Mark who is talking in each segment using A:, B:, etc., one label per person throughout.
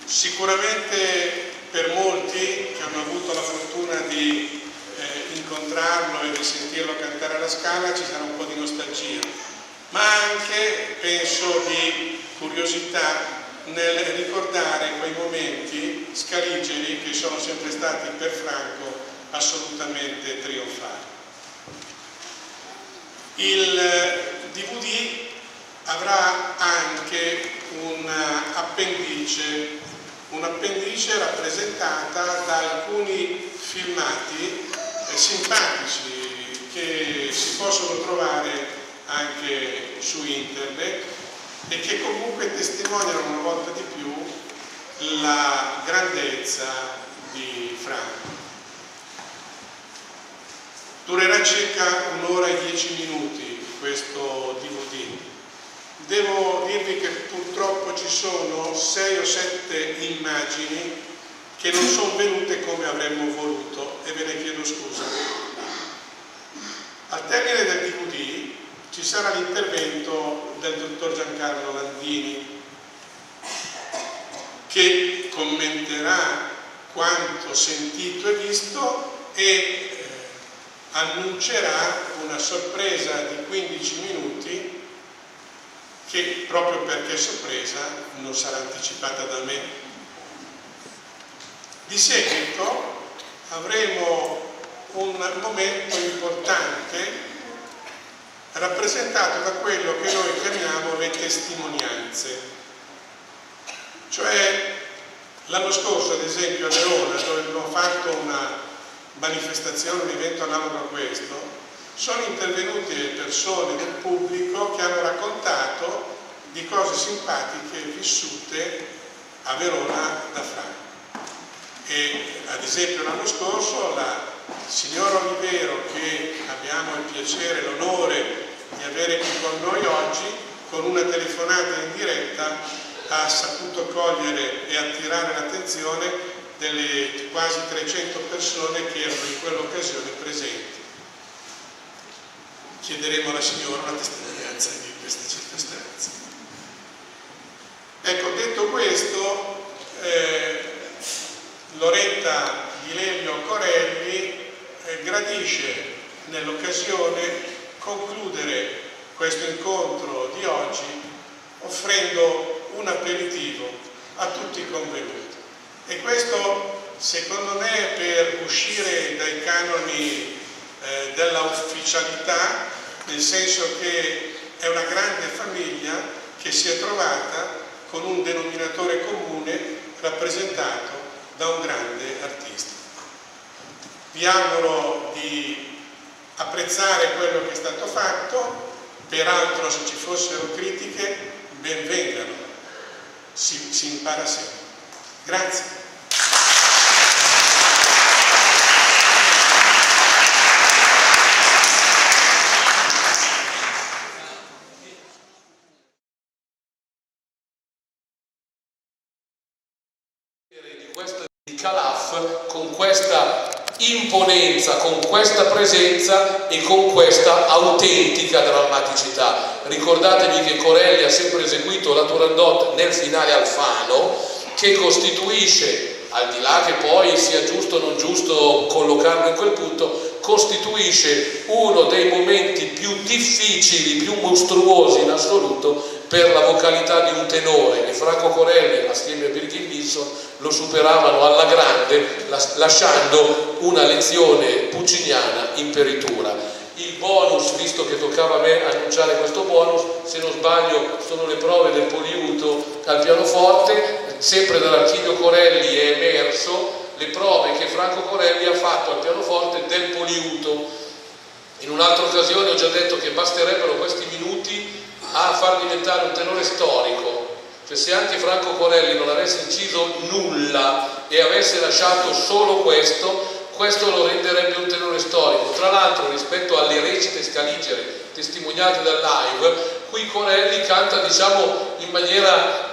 A: Sicuramente per molti che hanno avuto la fortuna di incontrarlo e di sentirlo cantare alla Scala ci sarà un po' di nostalgia, ma anche, penso, di curiosità nel ricordare quei momenti scaligeri che sono sempre stati per Franco assolutamente trionfali. Il DVD avrà anche un'appendice rappresentata da alcuni filmati simpatici che si possono trovare anche su internet e che comunque testimoniano una volta di più la grandezza di Franco. Durerà circa 1 ora e 10 minuti questo DVD. Devo dirvi che purtroppo ci sono 6 o 7 immagini che non sono venute come avremmo voluto e ve ne chiedo scusa. Al termine del DVD ci sarà l'intervento del dottor Giancarlo Landini, che commenterà quanto sentito e visto e annuncerà una sorpresa di 15 minuti che, proprio perché sorpresa, non sarà anticipata da me. Di seguito avremo un momento importante rappresentato da quello che noi chiamiamo le testimonianze. Cioè, l'anno scorso, ad esempio, a Verona, dove abbiamo fatto una manifestazione, un evento analogo a questo, sono intervenute persone del pubblico che hanno raccontato di cose simpatiche vissute a Verona da Franco. E ad esempio l'anno scorso la signora Olivero, che abbiamo il piacere e l'onore di avere qui con noi oggi, con una telefonata in diretta ha saputo cogliere e attirare l'attenzione delle quasi 300 persone che erano in quell'occasione presenti. Chiederemo alla signora una testimonianza di queste circostanze. Ecco, detto questo, Loretta Di Lelio Corelli gradisce nell'occasione concludere questo incontro di oggi offrendo un aperitivo a tutti i convenuti. E questo, secondo me, per uscire dai canoni della ufficialità, nel senso che è una grande famiglia che si è trovata con un denominatore comune rappresentato da un grande artista. Vi auguro di apprezzare quello che è stato fatto, peraltro se ci fossero critiche ben vengano, si impara sempre. Grazie.
B: Di Calaf, con questa imponenza, con questa presenza e con questa autentica drammaticità. Ricordatevi che Corelli ha sempre eseguito la Turandot nel finale Alfano, che costituisce, al di là che poi sia giusto o non giusto collocarlo in quel punto, costituisce uno dei momenti più difficili, più mostruosi in assoluto per la vocalità di un tenore, e Franco Corelli assieme a Birgit Nilsson lo superavano alla grande, lasciando una lezione pucciniana in peritura. Il bonus, visto che toccava a me annunciare questo bonus, se non sbaglio sono le prove del poliuto al pianoforte. Sempre dall'archivio Corelli è emerso le prove che Franco Corelli ha fatto al pianoforte del poliuto. In un'altra occasione ho già detto che basterebbero questi minuti a far diventare un tenore storico. Cioè, se anche Franco Corelli non avesse inciso nulla e avesse lasciato solo questo lo renderebbe un tenore storico. Tra l'altro, rispetto alle recite scaligere testimoniate dal live, qui Corelli canta, diciamo, in maniera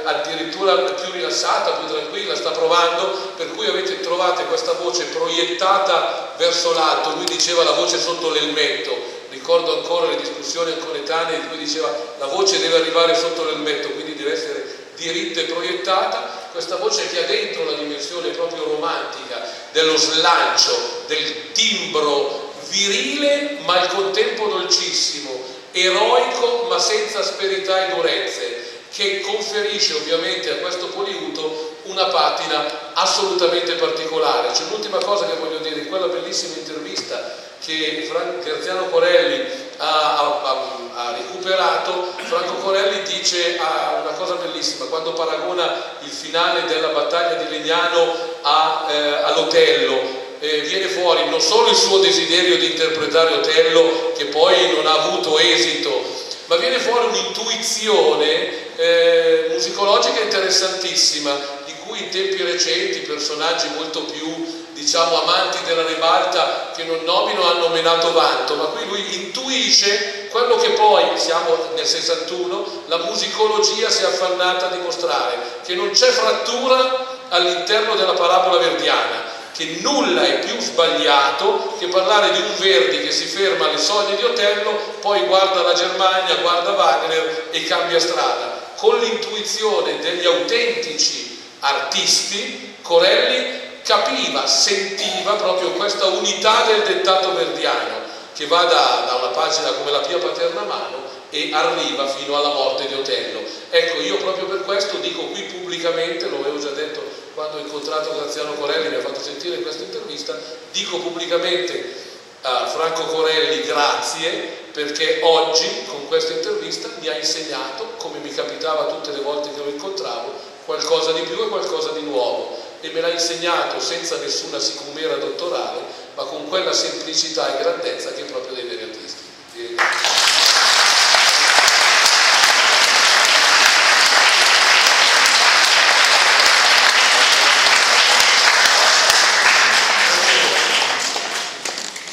B: addirittura più rilassata, più tranquilla, sta provando, per cui trovate questa voce proiettata verso l'alto. Lui diceva la voce sotto l'elmetto. Ricordo ancora le discussioni coetanee in cui diceva la voce deve arrivare sotto l'elmetto, quindi deve essere diritta e proiettata. Questa voce che ha dentro la dimensione proprio romantica dello slancio, del timbro virile ma al contempo dolcissimo, eroico ma senza asperità e durezze, che conferisce ovviamente a questo poliuto una patina assolutamente particolare. C'è l'ultima cosa che voglio dire: in quella bellissima intervista che Graziano Corelli ha recuperato, Franco Corelli dice una cosa bellissima quando paragona il finale della battaglia di Legnano all'Otello. Viene fuori non solo il suo desiderio di interpretare Otello, che poi non ha avuto esito, ma viene fuori un'intuizione musicologica interessantissima, di cui in tempi recenti personaggi molto più diciamo amanti della ribalta che non nomino hanno menato vanto, ma qui lui intuisce quello che poi, siamo nel 61, la musicologia si è affannata a dimostrare, che non c'è frattura all'interno della parabola verdiana, che nulla è più sbagliato che parlare di un Verdi che si ferma alle soglie di Otello, poi guarda la Germania, guarda Wagner e cambia strada. Con l'intuizione degli autentici artisti, Corelli capiva, sentiva proprio questa unità del dettato verdiano che va da una pagina come la Pia Paterna Mano e arriva fino alla morte di Otello. Ecco, io proprio per questo dico qui pubblicamente, lo avevo già detto quando ho incontrato Graziano Corelli, mi ha fatto sentire in questa intervista, dico pubblicamente a Franco Corelli grazie, perché oggi con questa intervista mi ha insegnato, come mi capitava tutte le volte che lo incontravo, qualcosa di più e qualcosa di nuovo, e me l'ha insegnato senza nessuna sicumera dottorale, ma con quella semplicità e grandezza che è proprio dei veri artisti.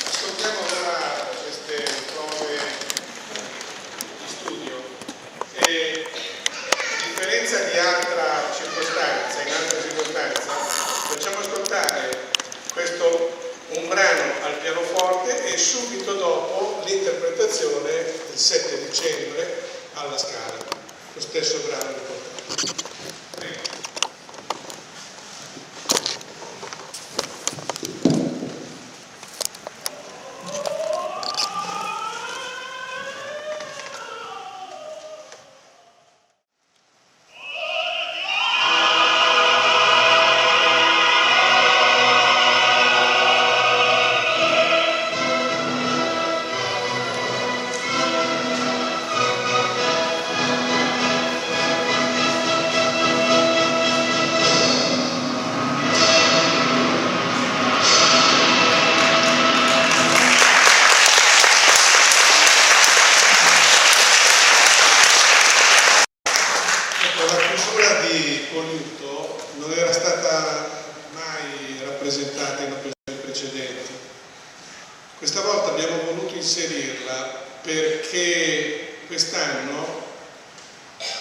A: Ascoltiamo ora queste prove di studio e a differenza di altra circostanza, in altra circostanza, facciamo ascoltare un brano al pianoforte e subito dopo l'interpretazione del 7 dicembre alla Scala, lo stesso brano riportato. Prego. Non era stata mai rappresentata in occasioni precedenti. Questa volta abbiamo voluto inserirla perché quest'anno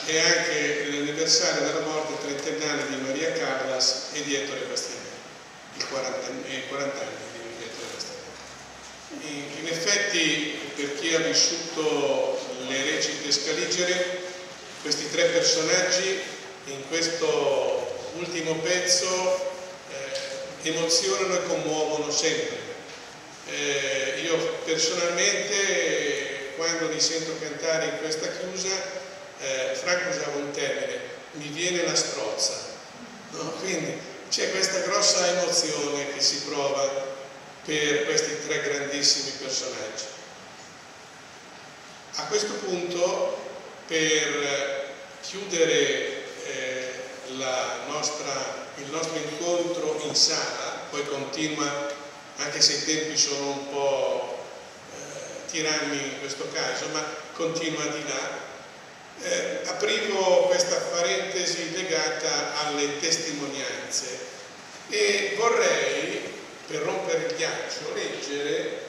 A: è anche l'anniversario della morte trentennale di Maria Callas e di Ettore Bastianelli, i 40 anni di Ettore Bastianelli. In effetti, per chi ha vissuto le recite scaligere, questi tre personaggi in questo ultimo pezzo emozionano e commuovono sempre. Io personalmente, quando li sento cantare in questa chiusa, Franco usava un termine, mi viene la strozza, no? Quindi c'è questa grossa emozione che si prova per questi tre grandissimi personaggi. A questo punto, per chiudere il nostro incontro in sala, poi continua, anche se i tempi sono un po' tiranni in questo caso, ma continua di là, aprivo questa parentesi legata alle testimonianze e vorrei, per rompere il ghiaccio, leggere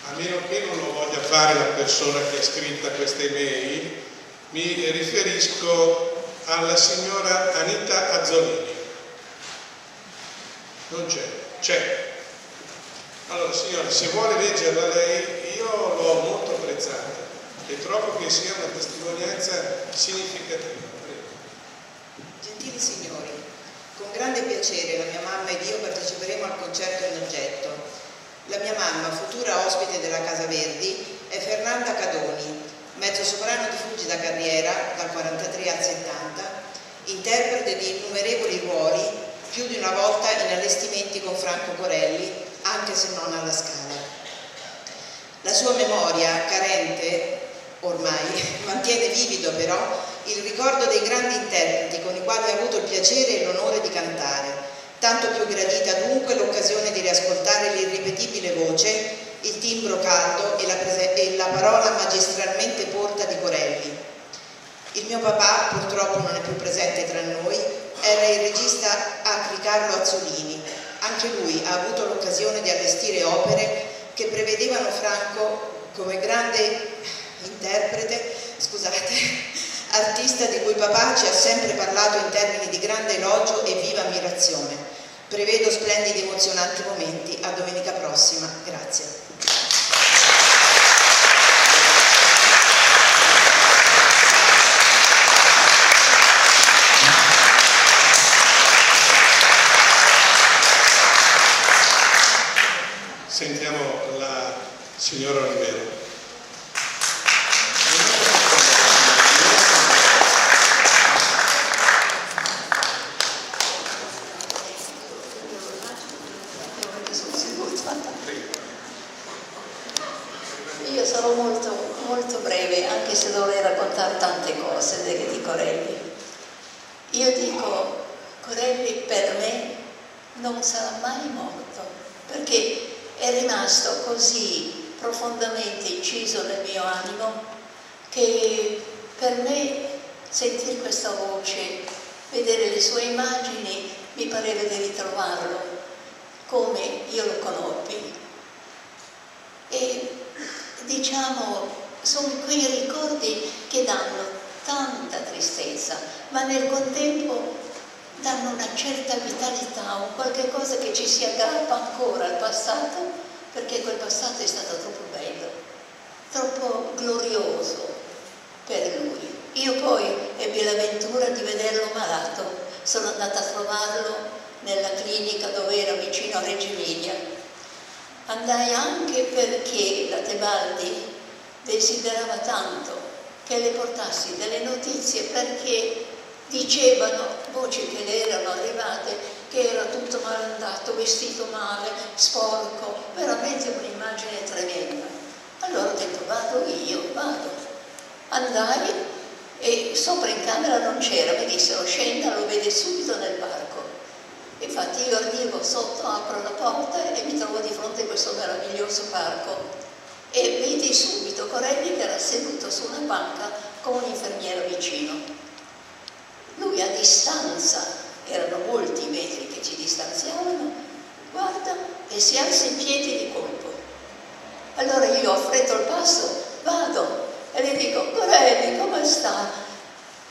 A: a meno che non lo voglia fare la persona che ha scritto queste email, mi riferisco alla signora Anita Azzolini. Non c'è? C'è. Allora signora, se vuole leggerla lei, io l'ho molto apprezzata e trovo che sia una testimonianza significativa. Prego.
C: Gentili signori, con grande piacere la mia mamma ed io parteciperemo al concerto in oggetto. La mia mamma, futura ospite della Casa Verdi, è Fernanda Cadoni, mezzosoprano di fulgida carriera dal 43 al 70, interprete di innumerevoli ruoli, più di una volta in allestimenti con Franco Corelli, anche se non alla Scala. La sua memoria, carente ormai, mantiene vivido però il ricordo dei grandi interpreti con i quali ha avuto il piacere e l'onore di cantare. Tanto più gradita dunque l'occasione di riascoltare l'irripetibile voce, il timbro caldo e la parola magistralmente porta di Corelli. Il mio papà, purtroppo non è più presente tra noi, era il regista Carlo Azzolini. Anche lui ha avuto l'occasione di allestire opere che prevedevano Franco come grande interprete, artista di cui papà ci ha sempre parlato in termini di grande elogio e viva ammirazione. Prevedo splendidi e emozionanti momenti. A domenica prossima. Grazie.
A: Sentiamo la signora Olivero.
D: Io sarò molto breve, anche se dovrei raccontare tante cose di Corelli. Io dico, Corelli per me non sarà mai morto, perché è rimasto così profondamente inciso nel mio animo che per me sentire questa voce, vedere le sue immagini, mi pareva di ritrovarlo come io lo conobbi. E diciamo, sono quei ricordi che danno tanta tristezza, ma nel contempo danno una certa vitalità, un qualche cosa che ci si aggrappa ancora al passato, perché quel passato è stato troppo bello, troppo glorioso per lui. Io poi ebbi l'avventura di vederlo malato, sono andata a trovarlo nella clinica dove era vicino a Reggio Emilia. Andai anche perché la Tebaldi desiderava tanto che le portassi delle notizie, perché dicevano voci che le erano arrivate che era tutto malandato, vestito male, sporco, veramente un'immagine tremenda. Allora ho detto vado. Andai e sopra in camera non c'era, mi dissero scenda, lo vede subito nel parco. Infatti io arrivo sotto, apro la porta e mi trovo di fronte a questo meraviglioso parco e vedi subito Corelli che era seduto su una panca con un infermiere vicino. Lui a distanza, erano molti metri che ci distanziavano, guarda e si alza in piedi di colpo. Allora io affretto il passo, vado e le dico Corelli come sta?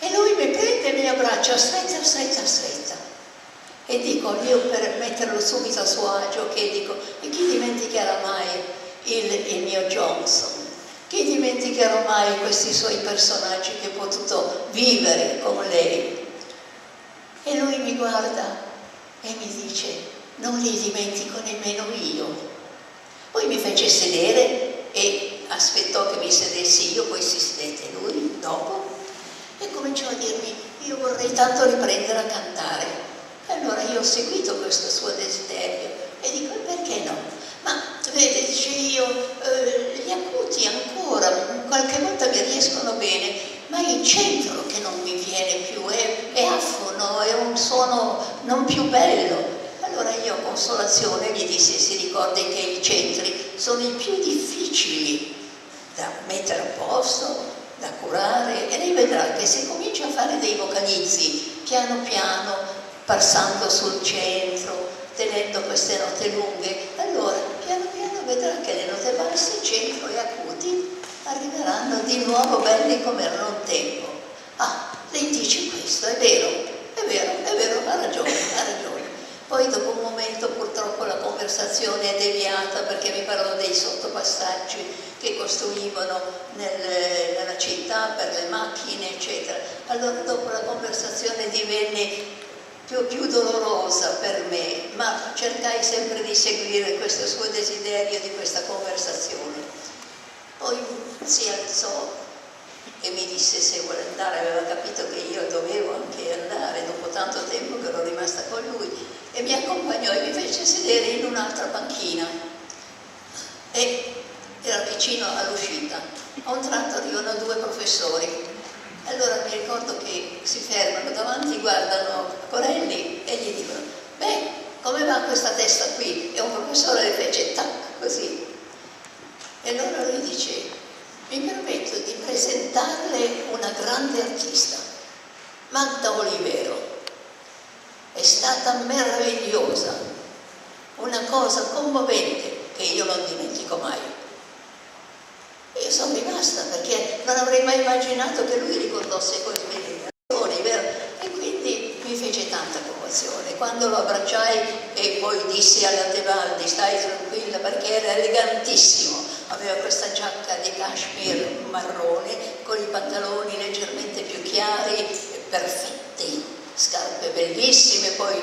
D: E lui mi prende e mi abbraccia stretta. E dico, io per metterlo subito a suo agio, che dico, e chi dimenticherà mai il mio Johnson? Chi dimenticherà mai questi suoi personaggi che ho potuto vivere con lei? E lui mi guarda e mi dice, non li dimentico nemmeno io. Poi mi fece sedere e aspettò che mi sedessi io, poi si sedette lui dopo e cominciò a dirmi, io vorrei tanto riprendere a cantare. E allora io ho seguito questo suo desiderio e dico, perché no? Ma vede, dice io, gli acuti ancora, qualche volta mi riescono bene, ma il centro che non mi viene più, è afono, è un suono non più bello. Allora io a consolazione gli dissi, si ricordi che i centri sono i più difficili da mettere a posto, da curare, e lei vedrà che se comincia a fare dei vocalizzi piano piano, passando sul centro, tenendo queste note lunghe, allora piano piano vedrà che le note basse, centro e acuti arriveranno di nuovo belli come erano un tempo. Ah, lei dice questo, è vero, ha ragione. Poi dopo un momento purtroppo la conversazione è deviata perché mi parlò dei sottopassaggi che costruivano nella città per le macchine, eccetera. Allora dopo la conversazione divenne più dolorosa per me, ma cercai sempre di seguire questo suo desiderio di questa conversazione. Poi si alzò e mi disse se vuole andare, aveva capito che io dovevo anche andare dopo tanto tempo che ero rimasta con lui, e mi accompagnò e mi fece sedere in un'altra panchina e era vicino all'uscita. A un tratto arrivano due professori. Allora mi ricordo che si fermano davanti, guardano Corelli e gli dicono, beh, come va questa testa qui? E un professore le fece tac, così. E allora lui dice, mi permetto di presentarle una grande artista. Magda Olivero è stata meravigliosa, una cosa commovente che io non dimentico mai. E io sono rimasta perché non avrei mai immaginato che lui ricordasse così vero? E quindi mi fece tanta commozione. Quando lo abbracciai e poi dissi alla Tebaldi: stai tranquilla, perché era elegantissimo, aveva questa giacca di cashmere marrone con i pantaloni leggermente più chiari, perfetti, scarpe bellissime, poi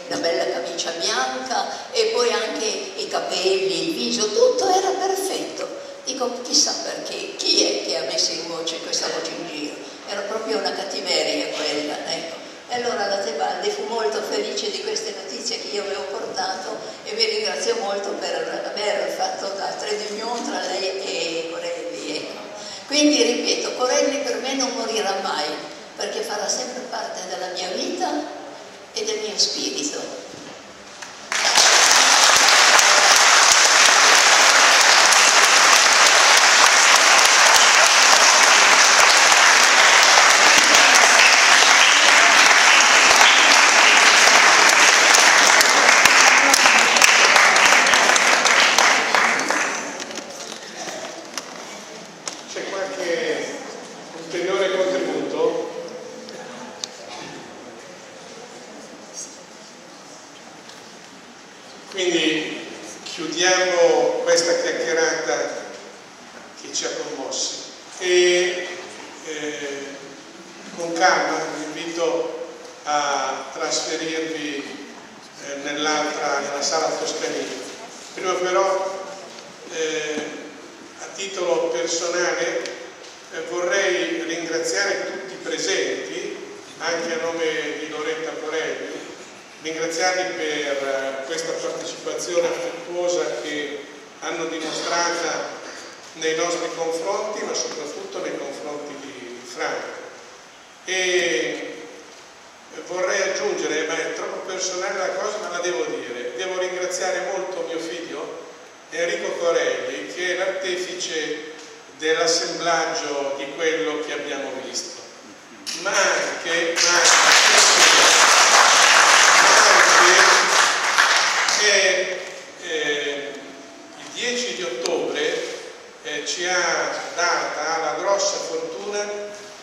D: una bella camicia bianca e poi anche i capelli, il viso, tutto era perfetto. Dico, chissà perché, chi è che ha messo in voce questa voce in giro? Era proprio una cattiveria quella, ecco. E allora la Tebaldi fu molto felice di queste notizie che io avevo portato e vi ringrazio molto per aver fatto da trade union tra lei e Corelli, ecco. Quindi ripeto, Corelli per me non morirà mai, perché farà sempre parte della mia vita e del mio spirito.
A: C'è qualche ulteriore contributo? Quindi chiudiamo questa chiacchierata che ci ha commossi e con calma vi invito a trasferirvi nella sala toscanina. Prima però a titolo personale vorrei ringraziare tutti i presenti, anche a nome di Loretta Corelli, ringraziarli per questa partecipazione affettuosa che hanno dimostrata nei nostri confronti, ma soprattutto nei confronti di Franco. E vorrei aggiungere, ma è troppo personale la cosa, ma la devo dire, devo ringraziare molto mio figlio Enrico Corelli, che è l'artefice dell'assemblaggio di quello che abbiamo visto, ma anche che il 10 di ottobre ci ha data la grossa fortuna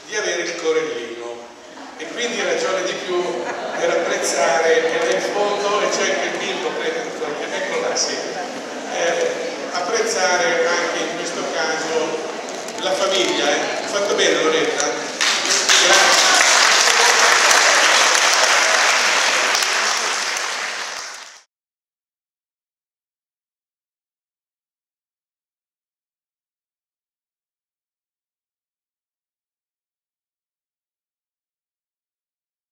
A: di avere il Corellino, e quindi ragione di più per apprezzare che nel fondo, e c'è anche il bimbo, ecco là, sì, apprezzare anche in questo caso la famiglia. Fatto bene Loretta?